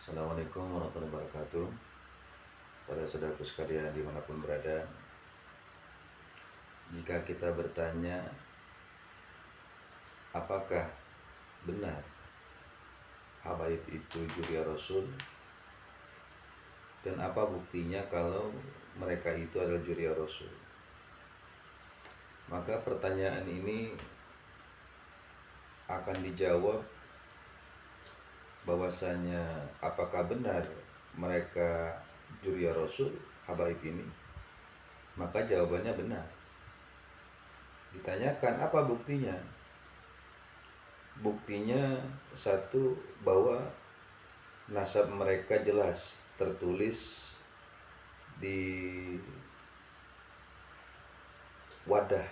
Assalamualaikum warahmatullahi wabarakatuh. Para saudaraku sekalian dimanapun berada, jika kita bertanya apakah benar habaib itu juriya Rasul, dan apa buktinya kalau mereka itu adalah juriya Rasul, maka pertanyaan ini akan dijawab bahwasanya apakah benar mereka juriya Rasul habaib ini, maka jawabannya benar. Ditanyakan apa buktinya? Buktinya satu, bahwa nasab mereka jelas tertulis di wadah,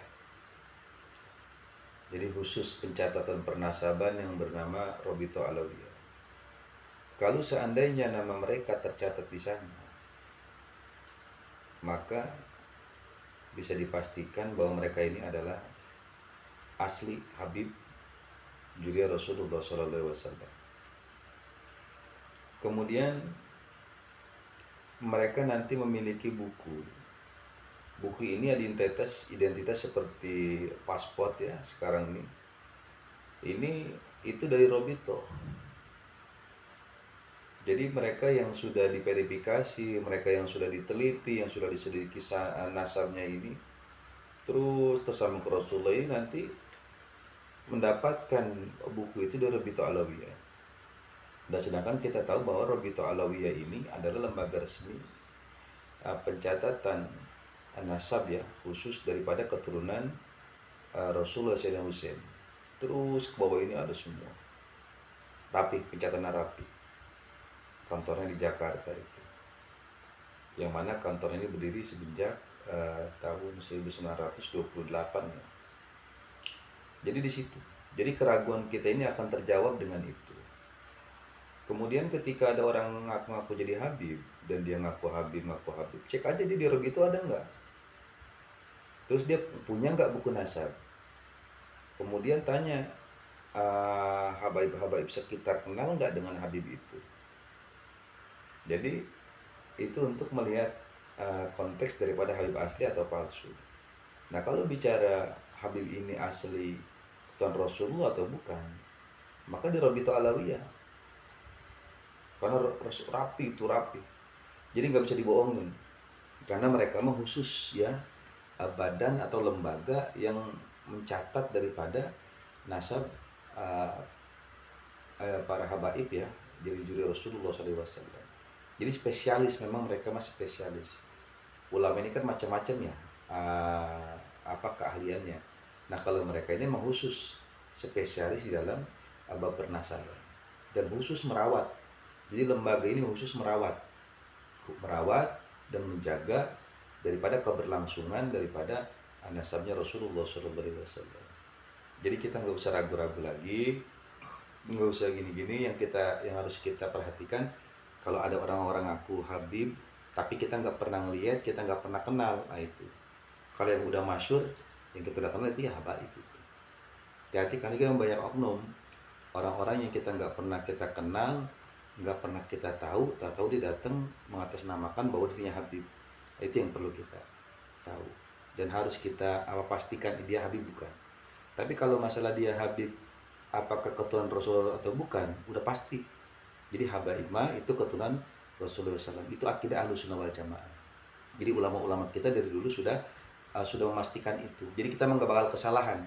jadi khusus pencatatan pernasaban yang bernama Robito Alawiyah. Kalau seandainya nama mereka tercatat di sana, maka bisa dipastikan bahwa mereka ini adalah asli Habib juriya Rasulullah SAW. Kemudian mereka nanti memiliki buku. Buku ini identitas seperti paspor ya sekarang ini. Itu dari Robito. Jadi mereka yang sudah diverifikasi, mereka yang sudah diteliti, yang sudah diselidiki nasabnya ini, terus tersambung ke Rasulullah ini nanti mendapatkan buku itu dari Robito Alawiyah. Dan sedangkan kita tahu bahwa Robito Alawiyah ini adalah lembaga resmi pencatatan nasab ya, khusus daripada keturunan Rasulullah SAW. Terus ke bawah ini ada semua rapi, pencatatan rapi. Kantornya di Jakarta itu, yang mana kantor ini berdiri sejak tahun 1928 ya. Jadi di situ, jadi keraguan kita ini akan terjawab dengan itu. Kemudian ketika ada orang ngaku-ngaku jadi Habib, dan dia ngaku Habib, cek aja di Rob itu ada nggak, terus dia punya nggak buku nasab. Kemudian tanya habaib-habaib sekitar kenal nggak dengan Habib itu. Jadi itu untuk melihat konteks daripada Habib asli atau palsu. Nah kalau bicara Habib ini asli Tuan Rasulullah atau bukan, maka di Robito Alawiyah, karena rapi itu rapi, jadi nggak bisa dibohongin, karena mereka mah khusus ya, badan atau lembaga yang mencatat daripada nasab para habaib ya, jadi juri Rasulullah SAW. Jadi spesialis, memang mereka masih spesialis. Ulama ini kan macam-macam ya apa keahliannya. Nah kalau mereka ini memang khusus spesialis di dalam bab pernasaban dan khusus merawat. Jadi lembaga ini khusus merawat dan menjaga daripada keberlangsungan daripada nasabnya Rasulullah SAW. Jadi kita nggak usah ragu-ragu lagi, nggak usah gini-gini. Yang harus kita perhatikan, kalau ada orang-orang ngaku Habib tapi kita nggak pernah lihat, kita nggak pernah kenal, nah itu. Kalau yang udah masyhur, yang kita udah kenal itu ya habaib itu. Hati-hati, karena kan banyak oknum, orang-orang yang kita nggak pernah kita kenal, nggak pernah kita tahu dia datang mengatasnamakan bahwa dirinya Habib. Itu yang perlu kita tahu dan harus kita pastikan dia Habib bukan. Tapi kalau masalah dia Habib apakah keturunan Rasulullah atau bukan, udah pasti. Jadi habaib itu keturunan Rasulullah SAW. Itu akidah Ahlussunnah wal Jamaah. Jadi ulama-ulama kita dari dulu sudah memastikan itu. Jadi kita nggak bakal kesalahan,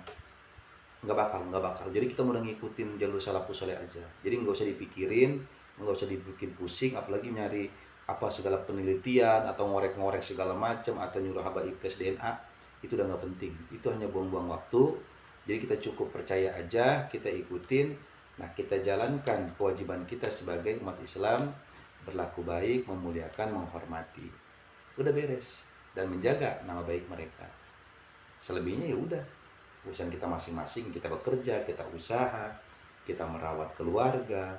nggak bakal. Jadi kita udah ngikutin jalur salafus saleh aja. Jadi nggak usah dipikirin, nggak usah dibikin pusing, apalagi nyari apa segala penelitian atau ngorek-ngorek segala macam atau nyuruh habaib tes DNA. Itu udah nggak penting. Itu hanya buang-buang waktu. Jadi kita cukup percaya aja, kita ikutin. Nah kita jalankan kewajiban kita sebagai umat Islam, berlaku baik, memuliakan, menghormati. Udah beres. Dan menjaga nama baik mereka. Selebihnya ya udah urusan kita masing-masing. Kita bekerja, kita usaha, kita merawat keluarga,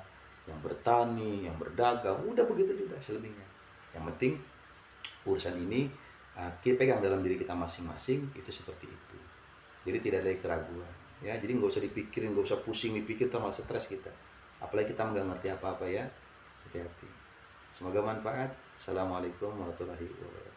yang bertani, yang berdagang, udah begitu juga selebihnya. Yang penting urusan ini kita pegang dalam diri kita masing-masing, itu seperti itu. Jadi tidak ada keraguan ya. Jadi nggak usah dipikirin, nggak usah pusing dipikir, terlalu stres kita, apalagi kita nggak ngerti apa-apa ya. Hati-hati. Semoga manfaat. Assalamualaikum warahmatullahi wabarakatuh.